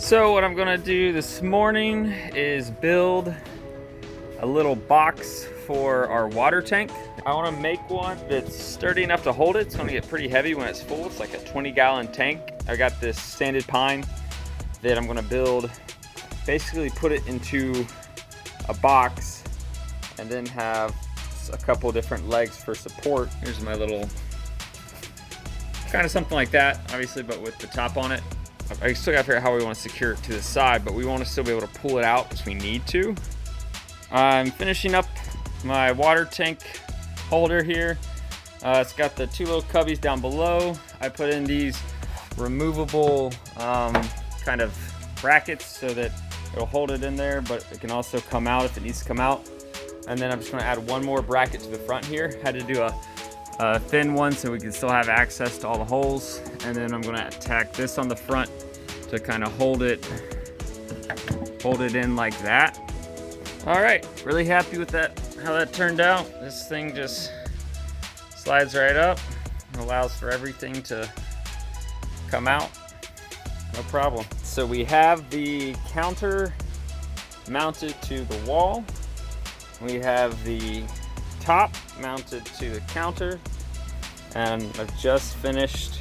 So what I'm gonna do this morning is build a little box for our water tank. I wanna make one that's sturdy enough to hold it. It's gonna get pretty heavy when it's full. It's like a 20-gallon tank. I got this sanded pine that I'm gonna build, basically put it into a box and then have a couple different legs for support. Here's my little, kind of something like that, obviously, but with the top on it. I still gotta figure out how we want to secure it to the side, but we want to still be able to pull it out if we need to. I'm finishing up my water tank holder here. It's got the two little cubbies down below. I put in these removable kind of brackets so that it'll hold it in there, but it can also come out if it needs to come out. And then I'm just gonna add one more bracket to the front here. Had to do a thin one so we can still have access to all the holes. And then I'm gonna tack this on the front to kind of hold it in like that. All right, really happy with that, how that turned out. This thing just slides right up, allows for everything to come out, no problem. So we have the counter mounted to the wall. We have the top mounted to the counter, and I've just finished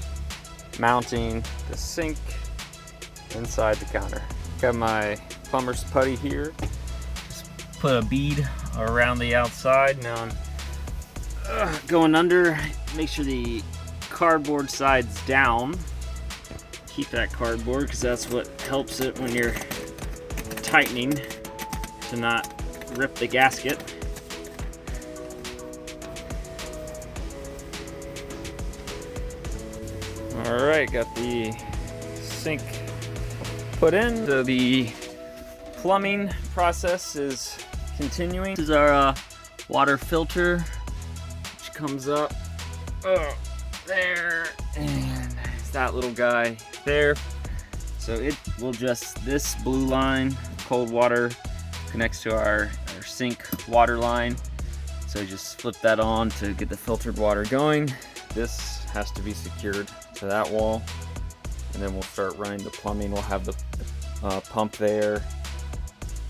mounting the sink inside the counter. Got my plumber's putty here. Just put a bead around the outside. Now I'm going under, make sure the cardboard side's down. Keep that cardboard because that's what helps it when you're tightening to not rip the gasket. All right, got the sink put in. So the plumbing process is continuing. This is our water filter, which comes up there, and there's that little guy there. So it will just, this blue line, cold water, connects to our sink water line. So just flip that on to get the filtered water going. This has to be secured to that wall, and then we'll start running the plumbing. We'll have the pump there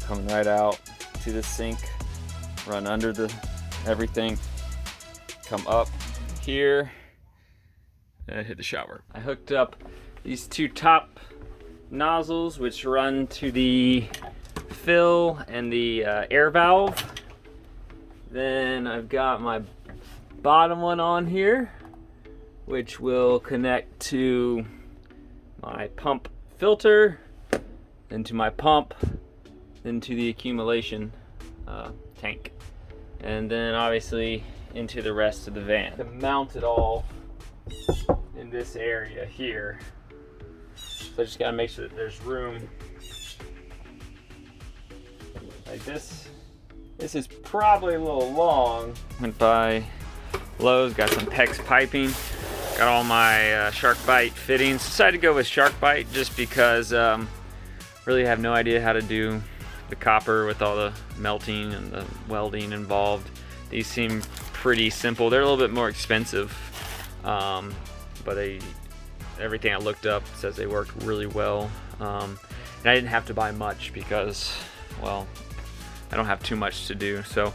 coming right out to the sink, run under the everything, come up here and hit the shower. I hooked up these two top nozzles which run to the fill and the air valve. Then I've got my bottom one on here, which will connect to my pump filter, then to my pump, then to the accumulation tank, and then obviously into the rest of the van. To mount it all in this area here, so I just gotta make sure that there's room like this. This is probably a little long. Went by Lowe's, got some PEX piping. Got all my shark bite fittings. Decided to go with shark bite just because really have no idea how to do the copper with all the melting and the welding involved. These seem pretty simple. They're a little bit more expensive, but everything I looked up says they work really well. And I didn't have to buy much because, well, I don't have too much to do. So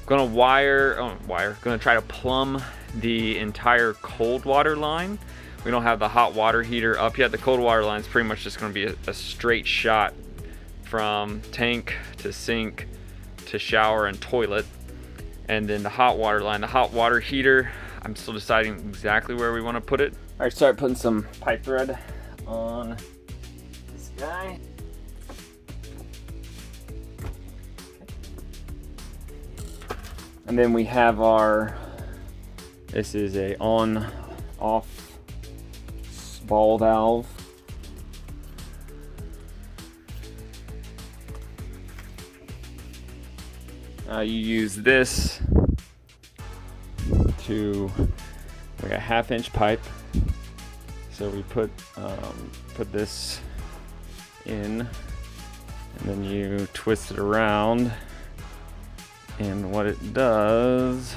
I'm gonna try to plumb the entire cold water line. We don't have the hot water heater up yet. The cold water line is pretty much just gonna be a straight shot from tank to sink to shower and toilet. And then the hot water line, the hot water heater, I'm still deciding exactly where we wanna put it. All right, start putting some pipe thread on this guy. And then we have this is a on-off ball valve. You use this to like a 1/2-inch pipe. So we put this in, and then you twist it around. And what it does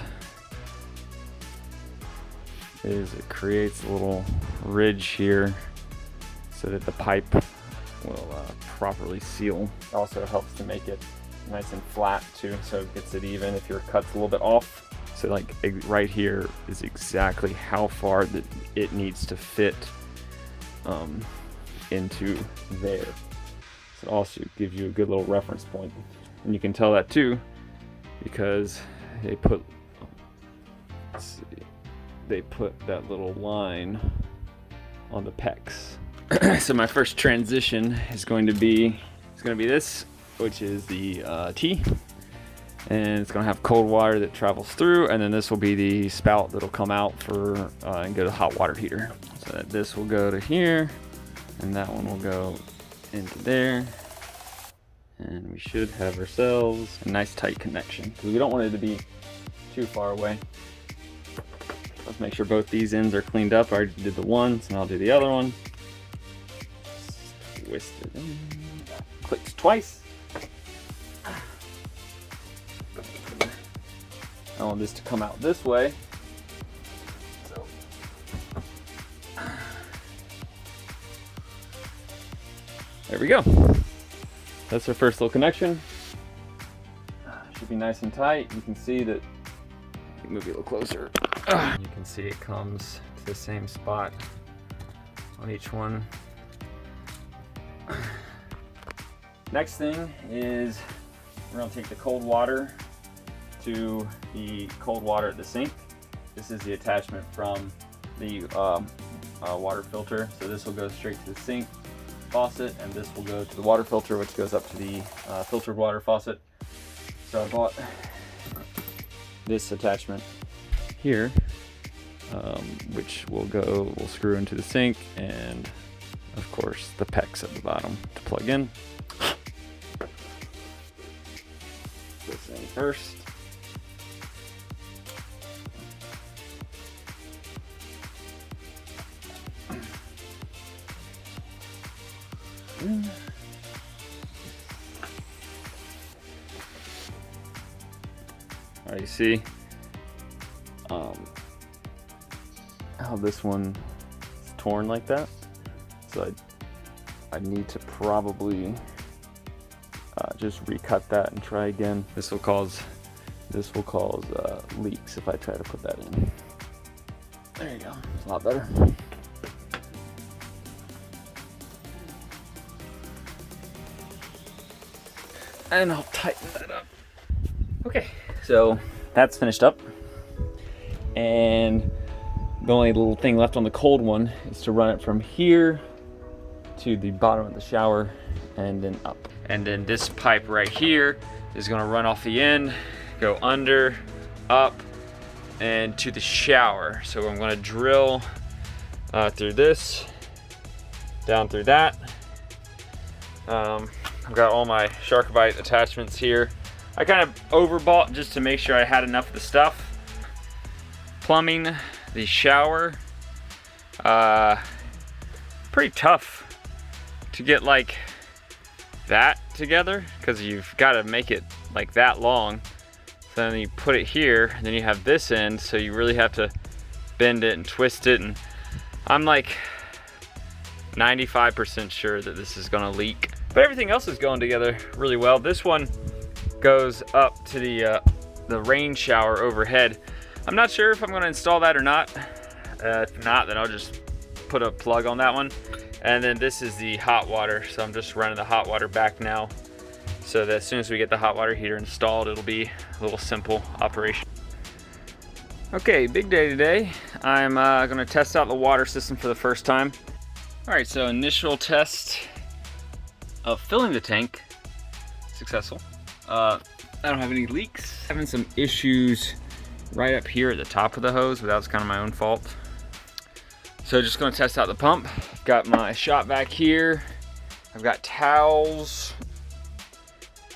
is it creates a little ridge here so that the pipe properly seal. It also helps to make it nice and flat too, so it gets it even if your cut's a little bit off. So like right here is exactly how far that it needs to fit into there. So it also gives you a good little reference point. And you can tell that too because they put, let's see, they put that little line on the PEX. So my first transition is going to be this, which is the T, and it's going to have cold water that travels through, and then this will be the spout that'll come out for and go to the hot water heater. So that this will go to here, and that one will go into there, and we should have ourselves a nice tight connection because we don't want it to be too far away. Let's make sure both these ends are cleaned up. I already did the one, so now I'll do the other one. Twist it in. Clicks twice. I want this to come out this way. So. There we go. That's our first little connection. Should be nice and tight. You can see that. Move you a little closer. You can see it comes to the same spot on each one. Next thing is we're going to take the cold water to the cold water at the sink. This is the attachment from the water filter. So this will go straight to the sink faucet, and this will go to the water filter, which goes up to the filtered water faucet. So I bought this attachment here, which will screw into the sink, and of course the PEX at the bottom to plug in. This thing first. All right, you see how this one is torn like that? So I need to probably just recut that and try again. This will cause leaks if I try to put that in. There you go. It's a lot better. And I'll tighten that up. Okay, so that's finished up. And the only little thing left on the cold one is to run it from here to the bottom of the shower and then up. And then this pipe right here is gonna run off the end, go under, up, and to the shower. So I'm gonna drill through this, down through that. I've got all my Sharkbite attachments here. I kind of overbought just to make sure I had enough of the stuff. Plumbing the shower, pretty tough to get like that together because you've got to make it like that long. So then you put it here, and then you have this end, so you really have to bend it and twist it, and I'm like 95% sure that this is gonna leak. But everything else is going together really well. This one goes up to the rain shower overhead. I'm not sure if I'm gonna install that or not. If not, then I'll just put a plug on that one. And then this is the hot water. So I'm just running the hot water back now, so that as soon as we get the hot water heater installed, it'll be a little simple operation. Okay, big day today. I'm gonna test out the water system for the first time. All right, so initial test of filling the tank, successful. I don't have any leaks. Having some issues right up here at the top of the hose, but that was kind of my own fault. So just gonna test out the pump. Got my shop vac here. I've got towels.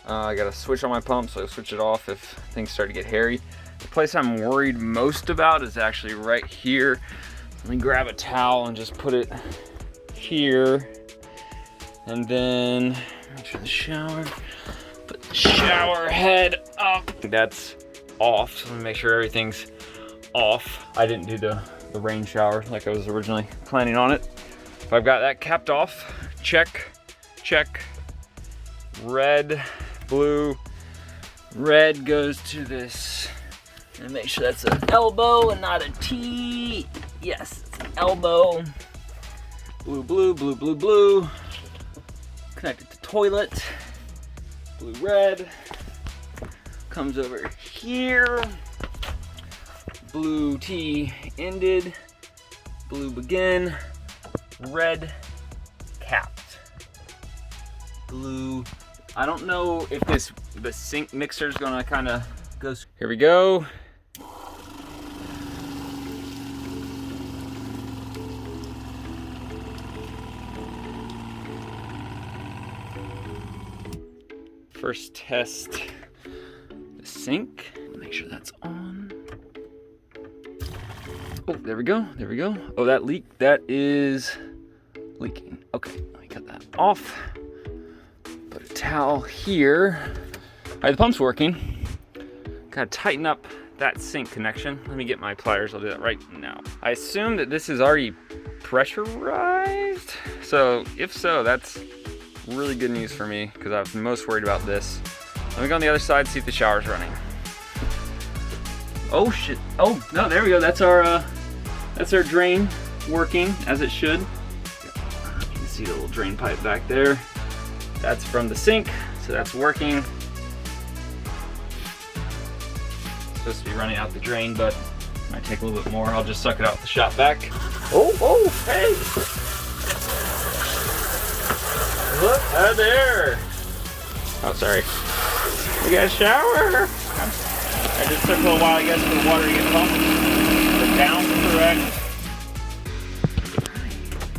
I got a switch on my pump, so I'll switch it off if things start to get hairy. The place I'm worried most about is actually right here. Let me grab a towel and just put it here. And then make sure the shower, put the shower head up. That's off, so let me make sure everything's off. I didn't do the rain shower like I was originally planning on it. But I've got that capped off, check. check. Red, blue, red goes to this. And make sure that's an elbow and not a T. Yes, it's an elbow. Blue, blue, blue, blue, blue. Connected to toilet. Blue, red. Comes over here. Blue T ended. Blue begin. Red capped. Blue. I don't know if the sink mixer is gonna kind of go. Here we go. First test the sink. Make sure that's on. Oh, there we go. There we go. Oh, that leak. That is leaking. Okay, let me cut that off. Put a towel here. All right, the pump's working. Gotta tighten up that sink connection. Let me get my pliers. I'll do that right now. I assume that this is already pressurized. So if so, that's really good news for me because I was most worried about this. Let me go on the other side, see if the shower's running. Oh shit! Oh no, there we go. That's our drain working as it should. You can see the little drain pipe back there. That's from the sink, so that's working. It's supposed to be running out the drain, but it might take a little bit more. I'll just suck it out with the shop vac. Oh, hey! Look out there! Oh, sorry. We got a shower! I just took a little while, I guess, for the water to get pumped. But down correct.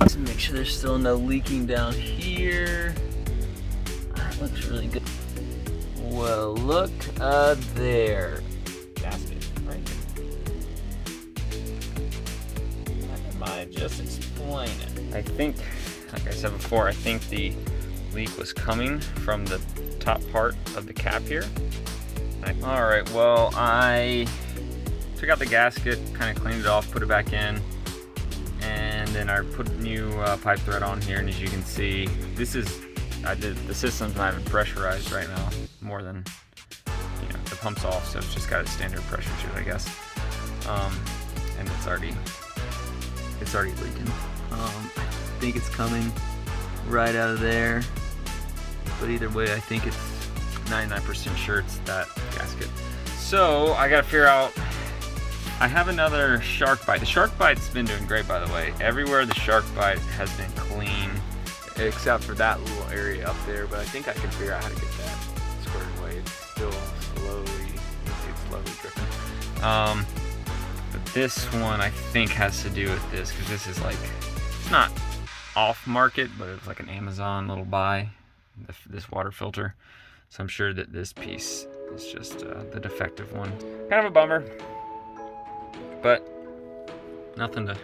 Let's make sure there's still no leaking down here. That looks really good. Well, look there. Gasket, right here. That might just explain it. I think, like I said before, I think the leak was coming from the top part of the cap here. All right, well, I took out the gasket, kind of cleaned it off, put it back in, and then I put new pipe thread on here. And as you can see, the system's not even pressurized right now, more than, you know, the pump's off, so it's just got a standard pressure to it, I guess. And it's already leaking. I think it's coming right out of there, but either way, I think it's 99% sure it's that gasket. So I gotta figure out, I have another shark bite. The shark bite's been doing great, by the way. Everywhere the shark bite has been clean, except for that little area up there, but I think I can figure out how to get that squared away. It's still slowly dripping. But this one I think has to do with this, because this is like, it's not off market, but it's like an Amazon little buy, this water filter. So I'm sure that this piece is just the defective one. Kind of a bummer, but nothing to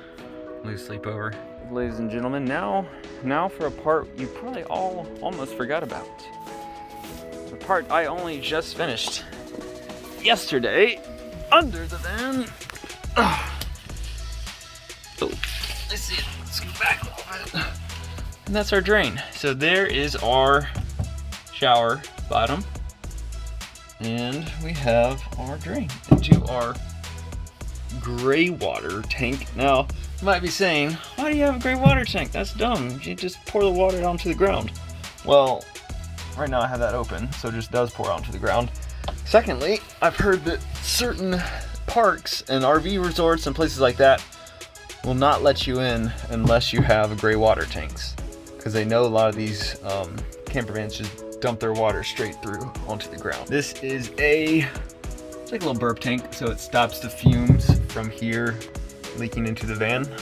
lose sleep over. Ladies and gentlemen, now for a part you probably all almost forgot about. The part I only just finished yesterday under the van. Oh, I see it. Let's go back a little bit. And that's our drain. So there is our shower bottom, and we have our drain into our gray water tank. Now, you might be saying, why do you have a gray water tank? That's dumb. You just pour the water onto the ground. Well, right now I have that open, so it just does pour onto the ground. Secondly, I've heard that certain parks and RV resorts and places like that will not let you in unless you have gray water tanks, because they know a lot of these camper vans just dump their water straight through onto the ground. This is it's like a little burp tank, so it stops the fumes from here leaking into the van.